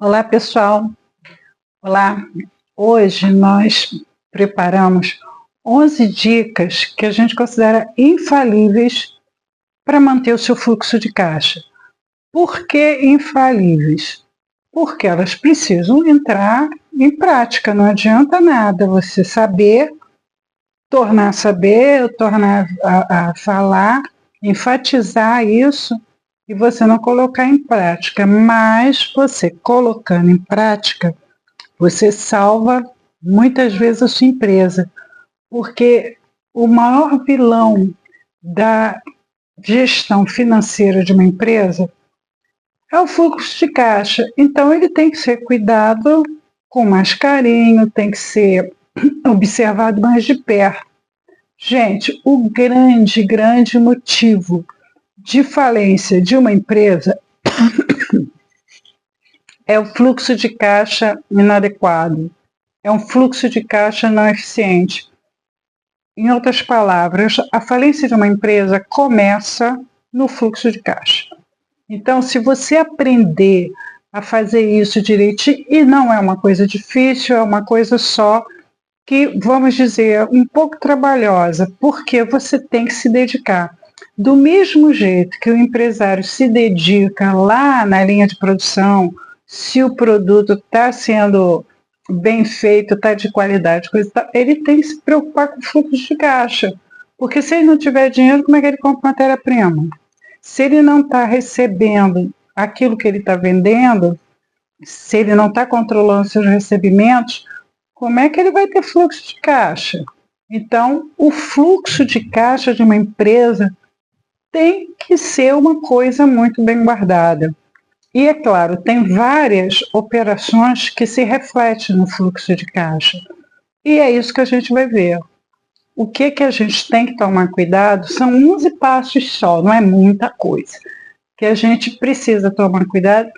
Olá, pessoal. Olá. Hoje nós preparamos 11 dicas que a gente considera infalíveis para manter o seu fluxo de caixa. Por que infalíveis? Porque elas precisam entrar em prática. Não adianta nada você saber, tornar a falar, enfatizar isso e você não colocar em prática. Mas você colocando em prática, você salva muitas vezes a sua empresa, porque o maior vilão da gestão financeira de uma empresa é o fluxo de caixa. Então ele tem que ser cuidado com mais carinho, tem que ser observado mais de perto. Gente, o grande motivo de falência de uma empresa é o fluxo de caixa inadequado, é um fluxo de caixa não eficiente. Em outras palavras, a falência de uma empresa começa no fluxo de caixa. Então, se você aprender a fazer isso direitinho, e não é uma coisa difícil, é uma coisa só que, vamos dizer, um pouco trabalhosa, porque você tem que se dedicar. Do mesmo jeito que o empresário se dedica lá na linha de produção, se o produto está sendo bem feito, está de qualidade, ele tem que se preocupar com o fluxo de caixa. Porque se ele não tiver dinheiro, como é que ele compra matéria-prima? Se ele não está recebendo aquilo que ele está vendendo, se ele não está controlando seus recebimentos, como é que ele vai ter fluxo de caixa? Então, o fluxo de caixa de uma empresa tem que ser uma coisa muito bem guardada. E, é claro, tem várias operações que se refletem no fluxo de caixa. E é isso que a gente vai ver. O que a gente tem que tomar cuidado são 11 passos só, não é muita coisa. Que a gente precisa tomar cuidado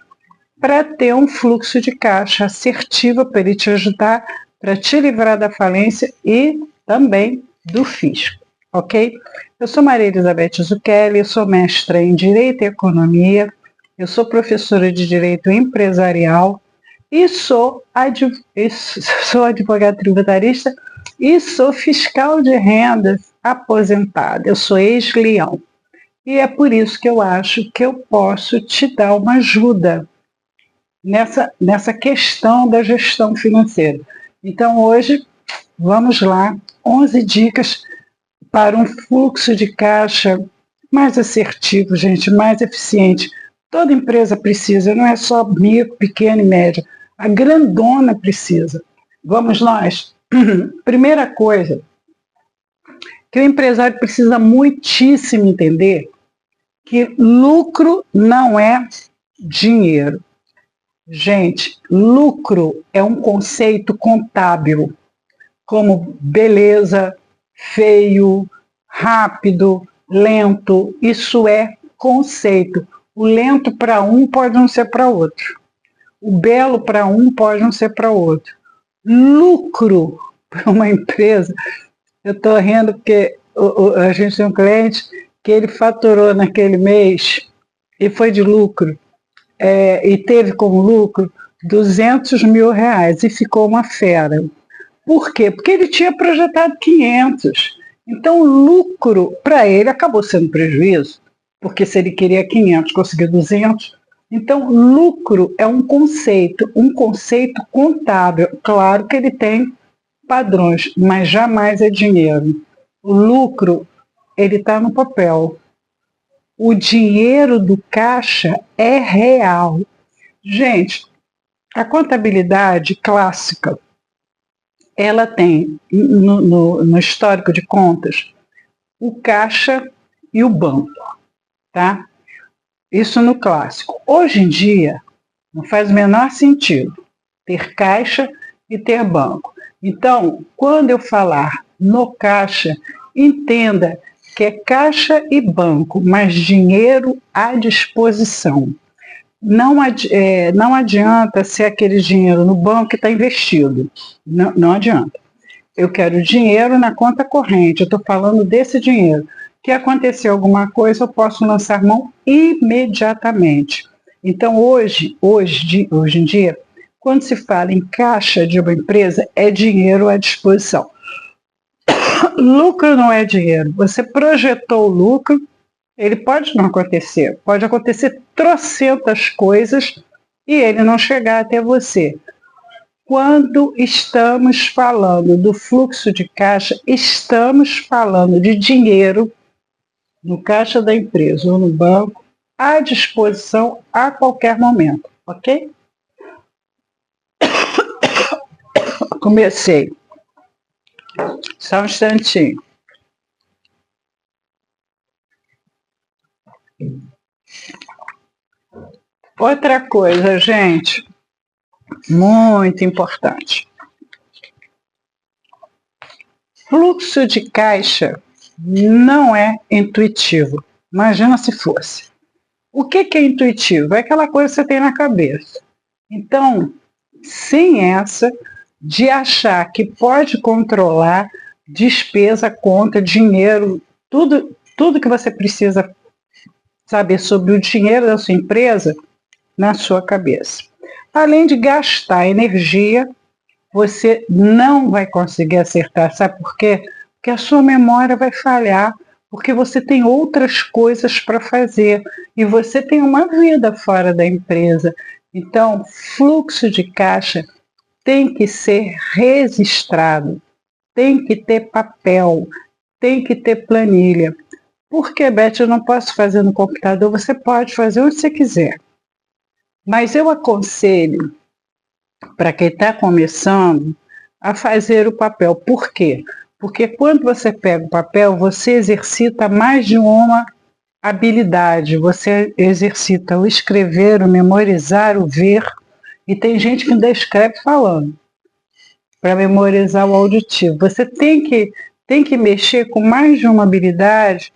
para ter um fluxo de caixa assertivo para ele te ajudar, para te livrar da falência e também do fisco, ok? Eu sou Maria Elizabeth Zucchelli, eu sou mestra em Direito e Economia, eu sou professora de Direito Empresarial e sou advogada tributarista e sou fiscal de rendas aposentada. Eu sou ex-leão. E é por isso que eu acho que eu posso te dar uma ajuda nessa questão da gestão financeira. Então, hoje, vamos lá, 11 dicas para um fluxo de caixa mais assertivo, gente, mais eficiente. Toda empresa precisa, não é só micro, pequena e média. A grandona precisa. Vamos nós. Primeira coisa que o empresário precisa muitíssimo entender, que lucro não é dinheiro. Gente, lucro é um conceito contábil, como beleza, feio, rápido, lento. Isso é conceito. O lento para um pode não ser para outro. O belo para um pode não ser para outro. Lucro para uma empresa, eu estou rindo porque a gente tem um cliente que ele faturou naquele mês e foi de lucro, e teve como lucro R$200 mil e ficou uma fera. Por quê? Porque ele tinha projetado 500. Então, o lucro para ele acabou sendo prejuízo, porque se ele queria 500, conseguiu 200. Então, lucro é um conceito contábil. Claro que ele tem padrões, mas jamais é dinheiro. O lucro, ele está no papel. O dinheiro do caixa é real. Gente, a contabilidade clássica, ela tem no histórico de contas o caixa e o banco, tá? Isso no clássico. Hoje em dia, não faz o menor sentido ter caixa e ter banco. Então, quando eu falar no caixa, entenda que é caixa e banco, mas dinheiro à disposição. Não adianta ser aquele dinheiro no banco que está investido. Não adianta. Eu quero dinheiro na conta corrente, eu estou falando desse dinheiro. Que acontecer alguma coisa, eu posso lançar mão imediatamente. Então, hoje em dia, quando se fala em caixa de uma empresa, é dinheiro à disposição. Lucro não é dinheiro. Você projetou o lucro, ele pode não acontecer. Pode acontecer trocentas coisas e ele não chegar até você. Quando estamos falando do fluxo de caixa, estamos falando de dinheiro no caixa da empresa ou no banco, à disposição a qualquer momento, ok? Comecei. Só um instantinho. Outra coisa, gente, muito importante. Fluxo de caixa não é intuitivo. Imagina se fosse. O que é intuitivo? É aquela coisa que você tem na cabeça. Então, sem essa de achar que pode controlar despesa, conta, dinheiro, tudo que você precisa saber sobre o dinheiro da sua empresa na sua cabeça. Além de gastar energia, você não vai conseguir acertar. Sabe por quê? Porque a sua memória vai falhar, porque você tem outras coisas para fazer e você tem uma vida fora da empresa. Então, fluxo de caixa tem que ser registrado, tem que ter papel, tem que ter planilha. Por que, Beth, eu não posso fazer no computador? Você pode fazer onde você quiser. Mas eu aconselho, para quem está começando, a fazer o papel. Por quê? Porque quando você pega o papel, você exercita mais de uma habilidade. Você exercita o escrever, o memorizar, o ver. E tem gente que ainda escreve falando, para memorizar o auditivo. Você tem que mexer com mais de uma habilidade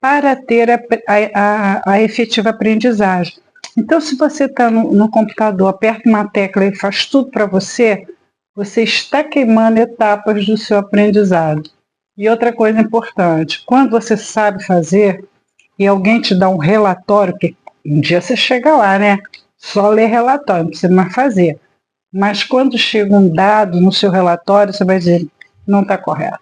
para ter a efetiva aprendizagem. Então, se você está no computador, aperta uma tecla e faz tudo para você, você está queimando etapas do seu aprendizado. E outra coisa importante, quando você sabe fazer e alguém te dá um relatório, que um dia você chega lá, né? Só ler relatório, não precisa mais fazer. Mas quando chega um dado no seu relatório, você vai dizer, não está correto.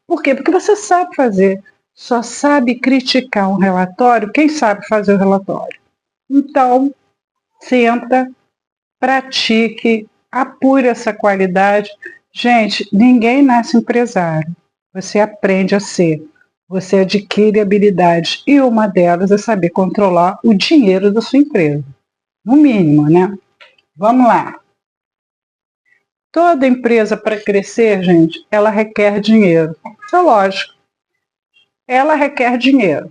Por quê? Porque você sabe fazer. Só sabe criticar um relatório quem sabe fazer o relatório. Então, senta, pratique, apure essa qualidade. Gente, ninguém nasce empresário. Você aprende a ser. Você adquire habilidades. E uma delas é saber controlar o dinheiro da sua empresa. No mínimo, né? Vamos lá. Toda empresa, para crescer, gente, ela requer dinheiro. Isso é lógico. Ela requer dinheiro.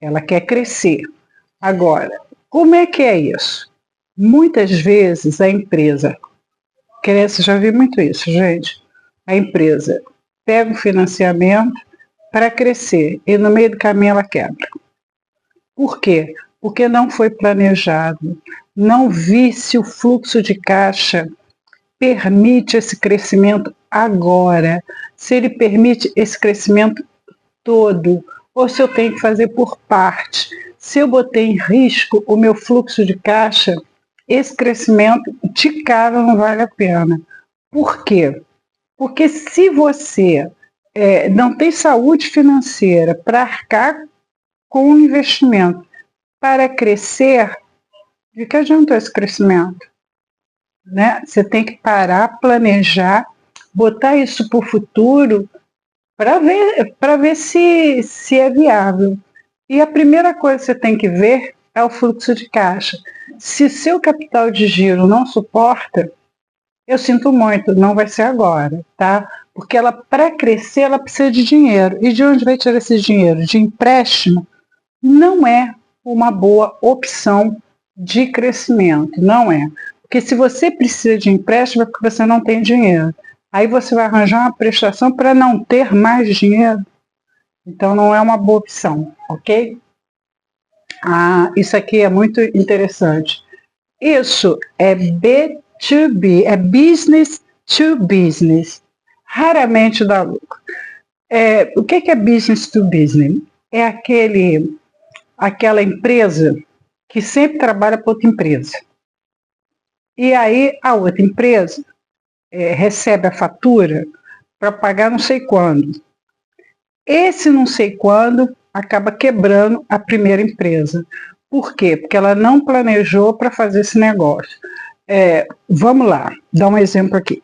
Ela quer crescer. Agora, como é que é isso? Muitas vezes a empresa cresce, já vi muito isso, gente. A empresa pega um financiamento para crescer e no meio do caminho ela quebra. Por quê? Porque não foi planejado, não vi se o fluxo de caixa permite esse crescimento agora, se ele permite esse crescimento todo, ou se eu tenho que fazer por parte. Se eu botei em risco o meu fluxo de caixa, esse crescimento de cara não vale a pena. Por quê? Porque se você não tem saúde financeira para arcar com o investimento para crescer, de que adianta esse crescimento? Né? Você tem que parar, planejar, botar isso para o futuro para ver se é viável. E a primeira coisa que você tem que ver é o fluxo de caixa. Se seu capital de giro não suporta, eu sinto muito, não vai ser agora, tá? Porque ela, para crescer, ela precisa de dinheiro. E de onde vai tirar esse dinheiro? De empréstimo? Não é uma boa opção de crescimento, não é. Porque se você precisa de empréstimo é porque você não tem dinheiro. Aí você vai arranjar uma prestação para não ter mais dinheiro. Então não é uma boa opção, ok? Isso aqui é muito interessante. Isso é B2B, é business to business. Raramente dá lucro. O que é business to business? É aquela empresa que sempre trabalha para outra empresa. E aí a outra empresa recebe a fatura para pagar não sei quando. Esse não sei quando acaba quebrando a primeira empresa. Por quê? Porque ela não planejou para fazer esse negócio. Vamos lá, dar um exemplo aqui.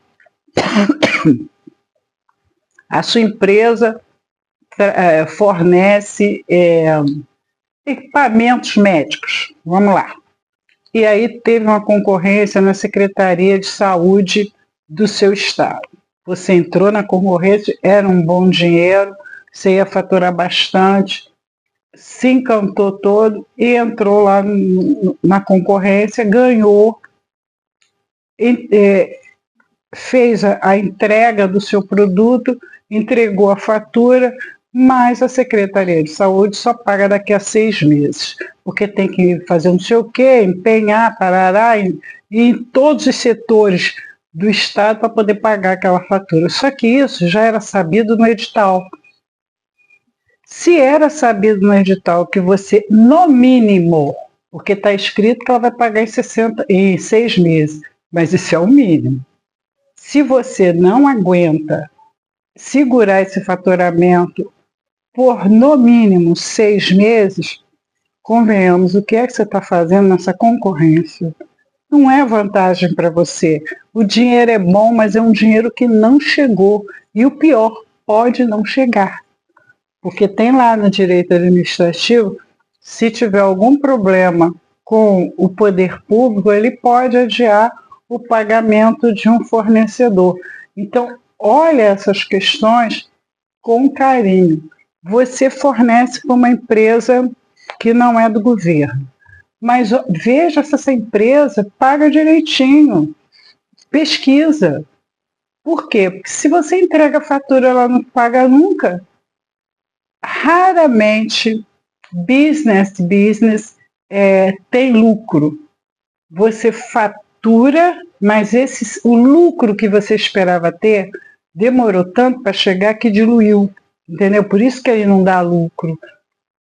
A sua empresa fornece equipamentos médicos. Vamos lá. E aí teve uma concorrência na Secretaria de Saúde do seu estado. Você entrou na concorrência, era um bom dinheiro, você ia faturar bastante, se encantou todo e entrou lá na concorrência, ganhou, fez a entrega do seu produto, entregou a fatura, mas a Secretaria de Saúde só paga daqui a 6 meses, porque tem que fazer não sei o quê, empenhar, parará, e em todos os setores do Estado para poder pagar aquela fatura. Só que isso já era sabido no edital. Se era sabido no edital que você, no mínimo, porque está escrito que ela vai pagar em 6 meses, mas isso é o mínimo. Se você não aguenta segurar esse faturamento por, no mínimo, 6 meses, convenhamos, o que é que você está fazendo nessa concorrência? Não é vantagem para você. O dinheiro é bom, mas é um dinheiro que não chegou. E o pior, pode não chegar. Porque tem lá no direito administrativo, se tiver algum problema com o poder público, ele pode adiar o pagamento de um fornecedor. Então, olha essas questões com carinho. Você fornece para uma empresa que não é do governo, mas veja se essa empresa paga direitinho, pesquisa. Por quê? Porque se você entrega a fatura, ela não paga nunca. Raramente, business tem lucro. Você fatura, mas o lucro que você esperava ter demorou tanto para chegar que diluiu. Entendeu? Por isso que ele não dá lucro.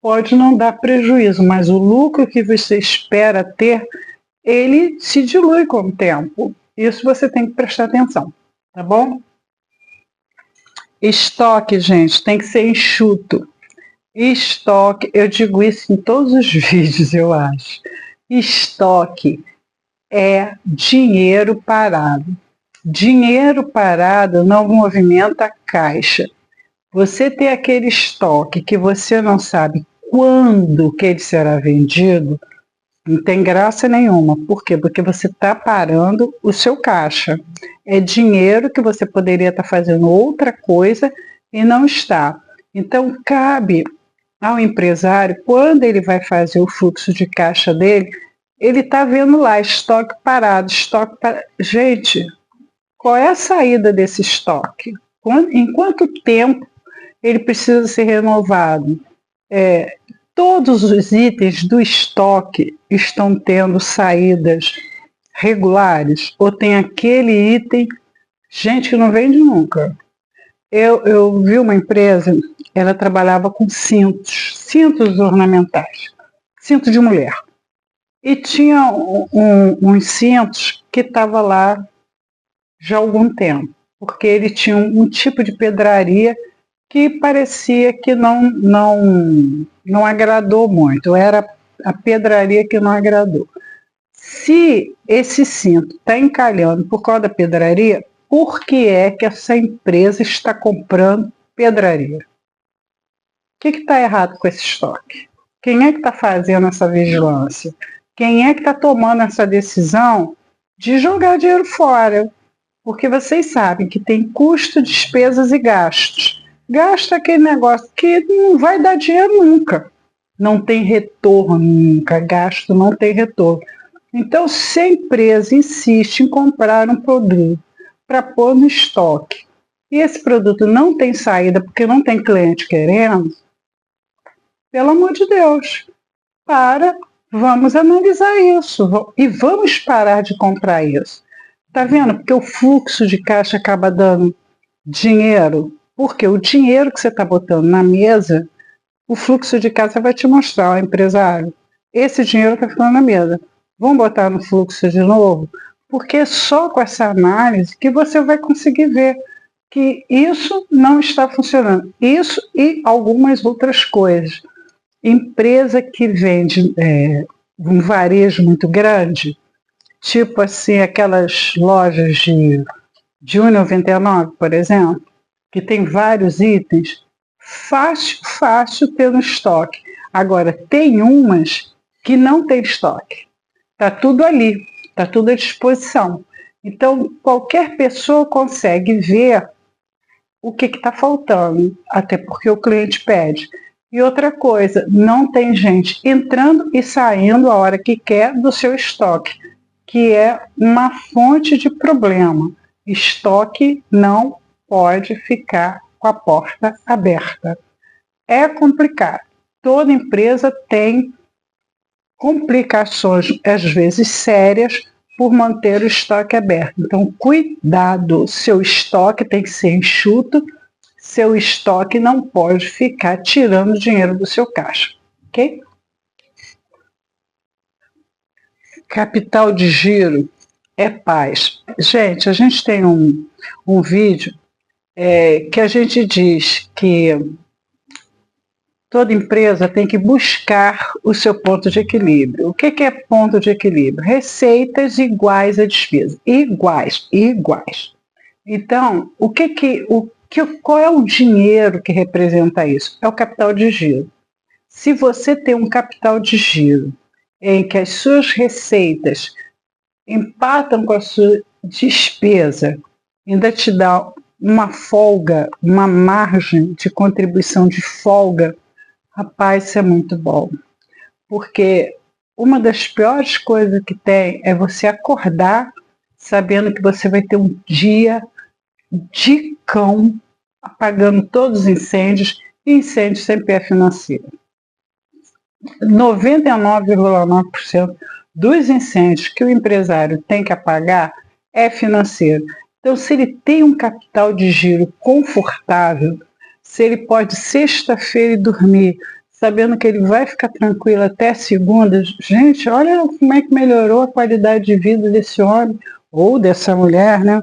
Pode não dar prejuízo, mas o lucro que você espera ter, ele se dilui com o tempo. Isso você tem que prestar atenção, tá bom? Estoque, gente, tem que ser enxuto. Estoque, eu digo isso em todos os vídeos, eu acho. Estoque é dinheiro parado. Dinheiro parado não movimenta a caixa. Você tem aquele estoque que você não sabe quando que ele será vendido, não tem graça nenhuma. Por quê? Porque você está parando o seu caixa. É dinheiro que você poderia estar fazendo outra coisa e não está. Então, cabe ao empresário, quando ele vai fazer o fluxo de caixa dele, ele está vendo lá estoque parado, estoque parado. Gente, qual é a saída desse estoque? Em quanto tempo ele precisa ser renovado? Todos os itens do estoque estão tendo saídas regulares? Ou tem aquele item, gente, que não vende nunca? Eu vi uma empresa, ela trabalhava com cintos ornamentais, cinto de mulher. E tinha uns cintos que estavam lá já há algum tempo, porque ele tinha um tipo de pedraria que parecia que não agradou muito, era a pedraria que não agradou. Se esse cinto está encalhando por causa da pedraria, por que é que essa empresa está comprando pedraria? O que está errado com esse estoque? Quem é que está fazendo essa vigilância? Quem é que está tomando essa decisão de jogar dinheiro fora? Porque vocês sabem que tem custo, despesas e gastos. Gasto é aquele negócio que não vai dar dinheiro nunca. Não tem retorno nunca. Gasto não tem retorno. Então, se a empresa insiste em comprar um produto para pôr no estoque e esse produto não tem saída porque não tem cliente querendo, pelo amor de Deus, vamos analisar isso e vamos parar de comprar isso. Tá vendo? Porque o fluxo de caixa acaba dando dinheiro. Porque o dinheiro que você está botando na mesa, o fluxo de caixa vai te mostrar, ó, empresário, esse dinheiro está ficando na mesa. Vamos botar no fluxo de novo? Porque é só com essa análise que você vai conseguir ver que isso não está funcionando. Isso e algumas outras coisas. Empresa que vende um varejo muito grande, tipo assim, aquelas lojas de R$1,99, por exemplo, que tem vários itens, fácil ter no estoque. Agora, tem umas que não tem estoque. Está tudo ali, está tudo à disposição. Então, qualquer pessoa consegue ver o que está faltando, até porque o cliente pede. E outra coisa, não tem gente entrando e saindo a hora que quer do seu estoque, que é uma fonte de problema. Estoque não pode ficar com a porta aberta. É complicado. Toda empresa tem complicações, às vezes sérias, por manter o estoque aberto. Então, cuidado, seu estoque tem que ser enxuto, seu estoque não pode ficar tirando dinheiro do seu caixa, ok? Capital de giro é paz. Gente, a gente tem um vídeo que a gente diz que toda empresa tem que buscar o seu ponto de equilíbrio. O que é ponto de equilíbrio? Receitas iguais a despesa. Iguais. Então, qual é o dinheiro que representa isso? É o capital de giro. Se você tem um capital de giro em que as suas receitas empatam com a sua despesa, ainda te dá uma folga, uma margem de contribuição de folga, rapaz, isso é muito bom. Porque uma das piores coisas que tem é você acordar sabendo que você vai ter um dia de cão apagando todos os incêndios, e incêndios sempre é financeiro. 99,9% dos incêndios que o empresário tem que apagar é financeiro. Então, se ele tem um capital de giro confortável, se ele pode sexta-feira dormir sabendo que ele vai ficar tranquilo até segunda, gente, olha como é que melhorou a qualidade de vida desse homem ou dessa mulher, né?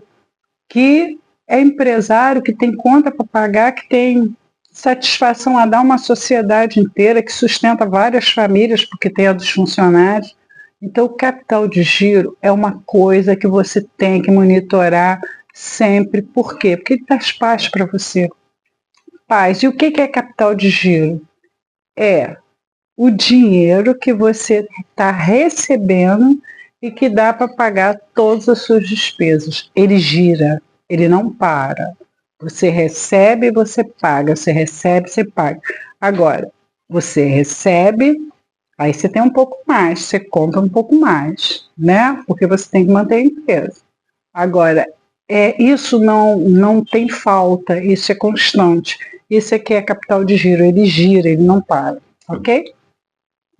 Que é empresário, que tem conta para pagar, que tem satisfação a dar uma sociedade inteira, que sustenta várias famílias, porque tem a dos funcionários. Então, o capital de giro é uma coisa que você tem que monitorar sempre. Por quê? Porque ele traz paz para você. Paz. E o que é capital de giro? É o dinheiro que você está recebendo e que dá para pagar todas as suas despesas. Ele gira, ele não para. Você recebe, você paga. Você recebe, você paga. Agora, você recebe, aí você tem um pouco mais, você compra um pouco mais, né? Porque você tem que manter a empresa. Agora, isso não tem falta, isso é constante. Isso aqui é capital de giro, ele gira, ele não para, ok?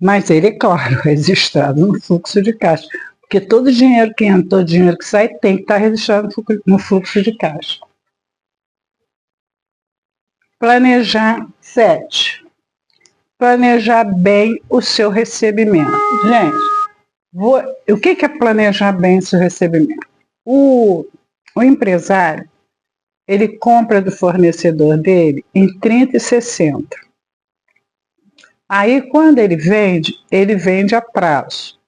Mas ele, é claro, é registrado no fluxo de caixa. Porque todo dinheiro que entra, todo dinheiro que sai, tem que estar registrado no fluxo de caixa. Planejar 7. Planejar bem o seu recebimento. Gente, o que é planejar bem o seu recebimento? O empresário, ele compra do fornecedor dele em 30 e 60. Aí, quando ele vende a prazo.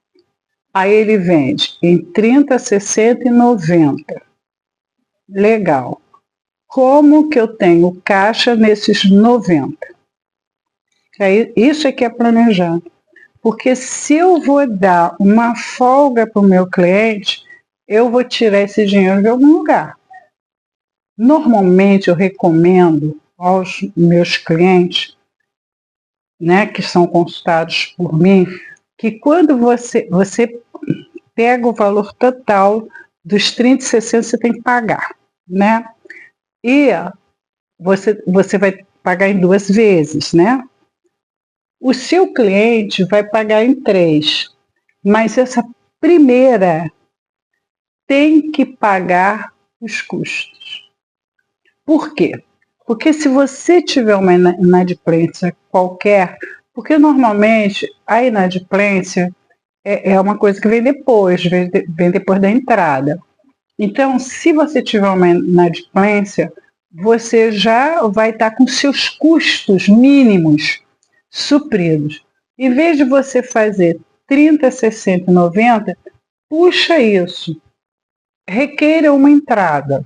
Aí ele vende em 30, 60 e 90. Legal. Como que eu tenho caixa nesses 90? Isso é que é planejar. Porque se eu vou dar uma folga para o meu cliente, eu vou tirar esse dinheiro de algum lugar. Normalmente eu recomendo aos meus clientes, né, que são consultados por mim, que quando você pega o valor total dos 30 e 60, você tem que pagar, né? E você vai pagar em 2 vezes, né? O seu cliente vai pagar em 3, mas essa primeira tem que pagar os custos. Por quê? Porque se você tiver uma inadimplência qualquer, Porque normalmente a inadimplência é uma coisa que vem depois da entrada. Então, se você tiver uma inadimplência, você já vai estar com seus custos mínimos supridos. Em vez de você fazer 30, 60 e 90, puxa isso. Requeira uma entrada.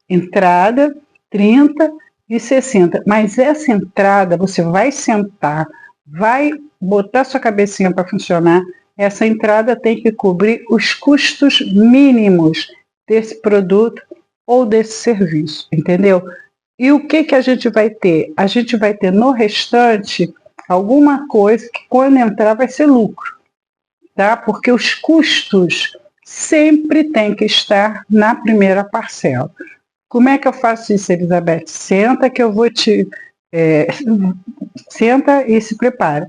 Entrada 30 e 60. Mas essa entrada, você vai sentar, vai botar sua cabecinha para funcionar. Essa entrada tem que cobrir os custos mínimos desse produto ou desse serviço, entendeu? E o que a gente vai ter? A gente vai ter no restante alguma coisa que quando entrar vai ser lucro, tá? Porque os custos sempre têm que estar na primeira parcela. Como é que eu faço isso, Elizabeth? Senta que eu vou senta e se prepara.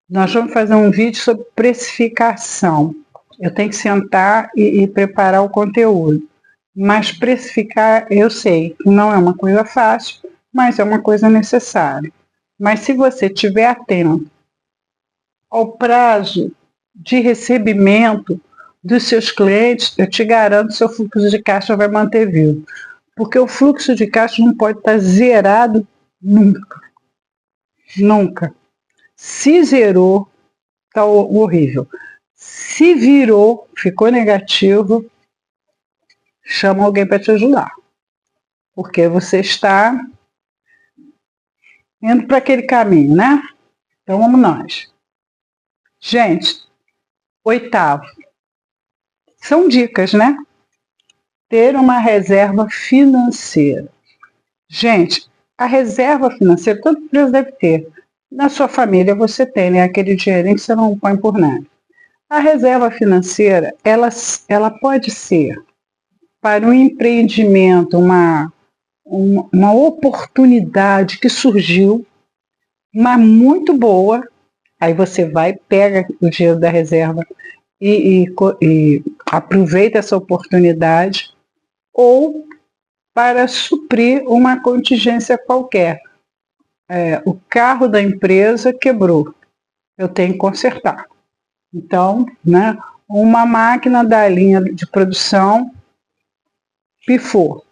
Nós vamos fazer um vídeo sobre precificação. Eu tenho que sentar e preparar o conteúdo. Mas precificar, eu sei que não é uma coisa fácil, mas é uma coisa necessária. Mas se você estiver atento ao prazo de recebimento dos seus clientes, eu te garanto que seu fluxo de caixa vai manter vivo. Porque o fluxo de caixa não pode estar zerado nunca. Nunca. Se zerou, está horrível. Se virou, ficou negativo, chama alguém para te ajudar. Porque você está indo para aquele caminho, né? Então vamos nós. Gente, 8º. São dicas, né? Ter uma reserva financeira. Gente, a reserva financeira, toda empresa deve ter. Na sua família você tem, né? Aquele dinheirinho que você não põe por nada. A reserva financeira, ela pode ser para um empreendimento, uma oportunidade que surgiu, mas muito boa. Aí você vai, pega o dinheiro da reserva e aproveita essa oportunidade, ou para suprir uma contingência qualquer. O carro da empresa quebrou, eu tenho que consertar. Então, né, uma máquina da linha de produção pifou,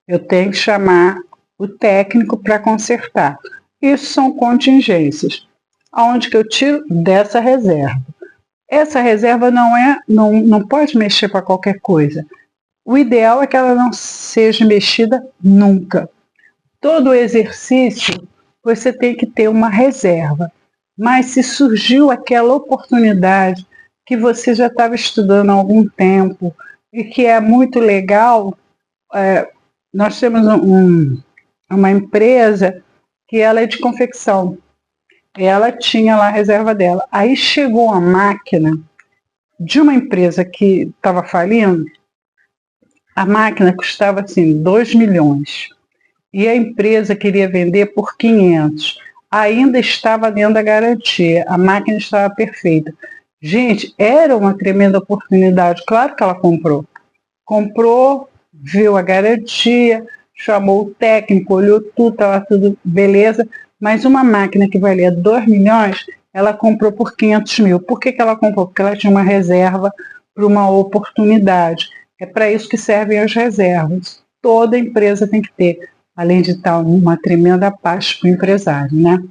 eu tenho que chamar o técnico para consertar. Isso são contingências. Aonde que eu tiro? Dessa reserva. Essa reserva não pode mexer para qualquer coisa. O ideal é que ela não seja mexida nunca. Todo exercício você tem que ter uma reserva. Mas se surgiu aquela oportunidade que você já estava estudando há algum tempo e que é muito legal, nós temos uma empresa que ela é de confecção. Ela tinha lá a reserva dela. Aí chegou a máquina de uma empresa que estava falindo. A máquina custava assim 2 milhões. E a empresa queria vender por 500. Ainda estava dentro da garantia. A máquina estava perfeita. Gente, era uma tremenda oportunidade. Claro que ela comprou. Comprou, viu a garantia, chamou o técnico, olhou tudo, estava tudo beleza. Mas uma máquina que valia 2 milhões, ela comprou por 500 mil. Por que ela comprou? Porque ela tinha uma reserva para uma oportunidade. É para isso que servem as reservas. Toda empresa tem que ter, além de estar uma tremenda paz para o empresário, né?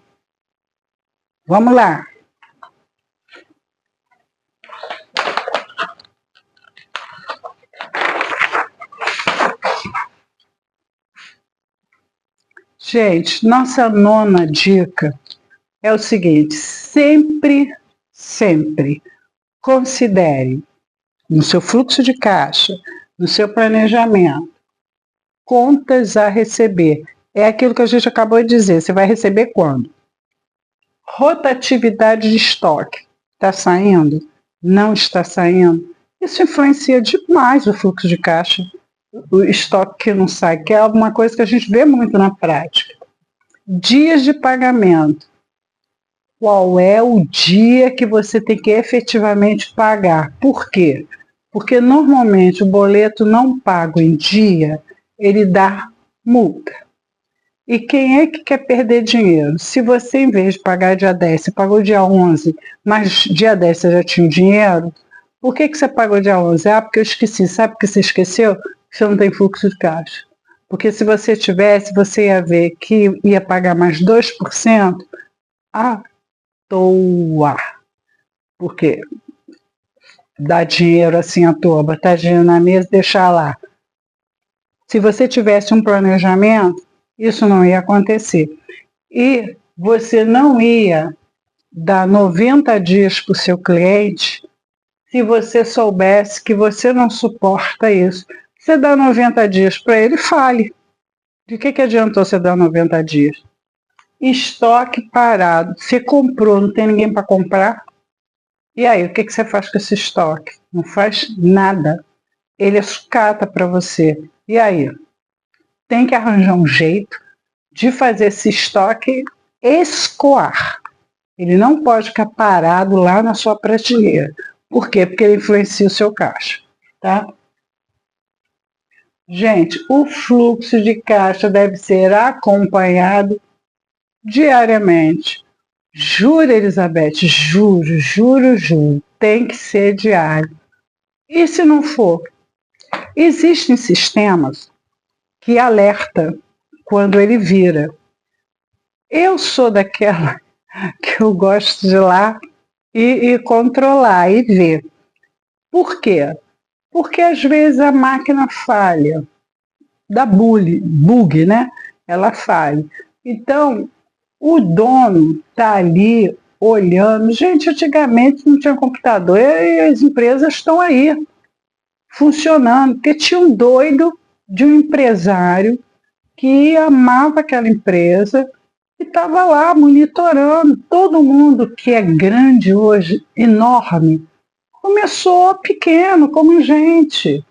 Vamos lá. Gente, nossa 9ª dica é o seguinte: sempre considere no seu fluxo de caixa, no seu planejamento, contas a receber. É aquilo que a gente acabou de dizer. Você vai receber quando? Rotatividade de estoque. Está saindo? Não está saindo? Isso influencia demais o fluxo de caixa. O estoque que não sai, que é alguma coisa que a gente vê muito na prática. Dias de pagamento. Qual é o dia que você tem que efetivamente pagar? Por quê? Porque normalmente o boleto não pago em dia, ele dá multa. E quem é que quer perder dinheiro? Se você, em vez de pagar dia 10, você pagou dia 11, mas dia 10 você já tinha o dinheiro, por que você pagou dia 11? Ah, porque eu esqueci. Sabe por que você esqueceu? Você não tem fluxo de caixa. Porque se você tivesse, você ia ver que ia pagar mais 2% à toa. Porque dar dinheiro assim à toa, botar dinheiro na mesa e deixar lá. Se você tivesse um planejamento, isso não ia acontecer. E você não ia dar 90 dias para o seu cliente se você soubesse que você não suporta isso. Você dá 90 dias para ele, fale. De que adiantou você dar 90 dias? Estoque parado. Você comprou, não tem ninguém para comprar? E aí, o que você faz com esse estoque? Não faz nada. Ele é sucata para você. E aí? Tem que arranjar um jeito de fazer esse estoque escoar. Ele não pode ficar parado lá na sua prateleira. Por quê? Porque ele influencia o seu caixa. Tá? Gente, o fluxo de caixa deve ser acompanhado diariamente. Juro, Elizabeth, juro, juro, juro. Tem que ser diário. E se não for? Existem sistemas que alertam quando ele vira. Eu sou daquela que eu gosto de ir lá e controlar e ver. Por quê? Porque às vezes a máquina falha, dá bug, né? Ela falha. Então, o dono está ali olhando. Gente, antigamente não tinha computador e as empresas estão aí funcionando, porque tinha um doido de um empresário que amava aquela empresa e estava lá monitorando. Todo mundo que é grande hoje, enorme, começou pequeno, como gente,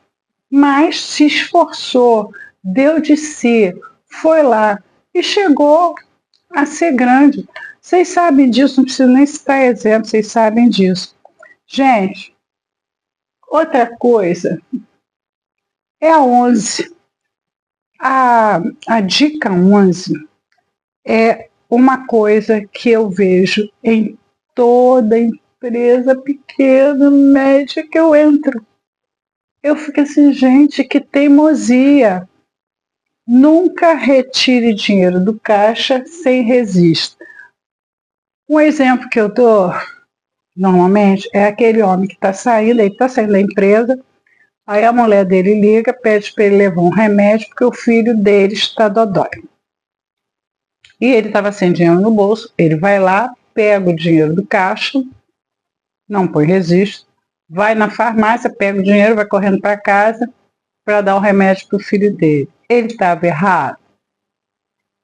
mas se esforçou, deu de si, foi lá e chegou a ser grande. Vocês sabem disso, não preciso nem citar exemplo, vocês sabem disso. Gente, outra coisa é a 11. A dica 11 é uma coisa que eu vejo em toda empresa pequena, média que eu entro. Eu fico assim, gente, que teimosia. Nunca retire dinheiro do caixa sem registro. Um exemplo que eu dou, normalmente, é aquele homem que está saindo, ele está saindo da empresa, aí a mulher dele liga, pede para ele levar um remédio, porque o filho dele está dodói. E ele estava sem dinheiro no bolso, ele vai lá, pega o dinheiro do caixa, não põe registro, vai na farmácia, pega o dinheiro, vai correndo para casa para dar o remédio para o filho dele. Ele estava errado?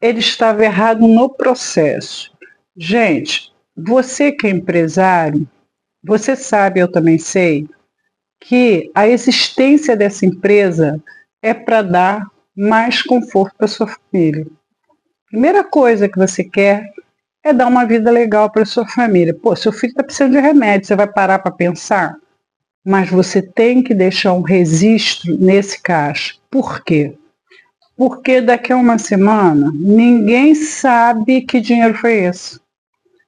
Ele estava errado no processo. Gente, você que é empresário, você sabe, eu também sei, que a existência dessa empresa é para dar mais conforto para sua família. Primeira coisa que você quer é dar uma vida legal para sua família. Pô, seu filho está precisando de remédio, você vai parar para pensar? Mas você tem que deixar um registro nesse caixa. Por quê? Porque daqui a uma semana ninguém sabe que dinheiro foi esse.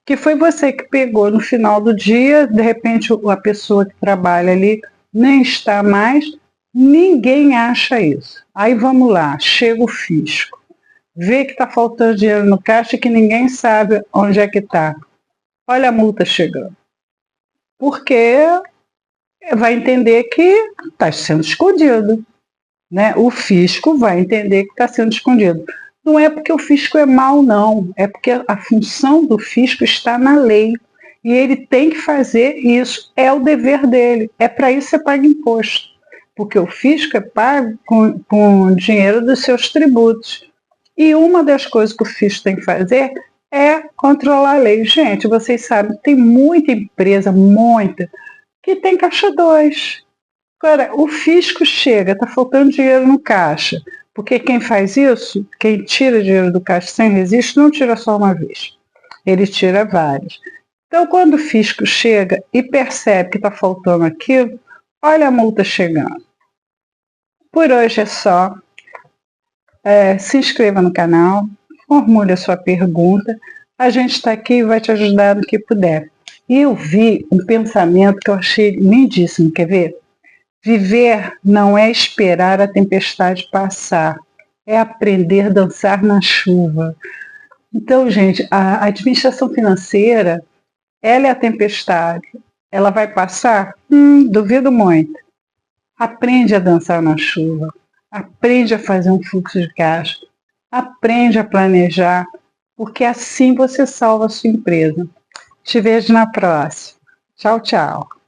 Que foi você que pegou no final do dia, de repente a pessoa que trabalha ali nem está mais, ninguém acha isso. Aí vamos lá, chega o fisco, vê que está faltando dinheiro no caixa e que ninguém sabe onde é que está. Olha a multa chegando. Porque vai entender que está sendo escondido. Né? O fisco vai entender que está sendo escondido. Não é porque o fisco é mau, não. É porque a função do fisco está na lei. E ele tem que fazer isso. É o dever dele. É para isso que você paga imposto. Porque o fisco é pago com o dinheiro dos seus tributos. E uma das coisas que o fisco tem que fazer é controlar a lei. Gente, vocês sabem, tem muita empresa, muita, que tem caixa 2. Agora, o fisco chega, está faltando dinheiro no caixa, porque quem faz isso, quem tira dinheiro do caixa sem registro, não tira só uma vez, ele tira várias. Então, quando o fisco chega e percebe que está faltando aquilo, olha a multa chegando. Por hoje é só. Se inscreva no canal, formule a sua pergunta. A gente está aqui e vai te ajudar no que puder. E eu vi um pensamento que eu achei lindíssimo, quer ver? Viver não é esperar a tempestade passar, é aprender a dançar na chuva. Então, gente, a administração financeira, ela é a tempestade. Ela vai passar? Duvido muito. Aprende a dançar na chuva, aprende a fazer um fluxo de caixa, aprende a planejar, porque assim você salva a sua empresa. Te vejo na próxima. Tchau, tchau.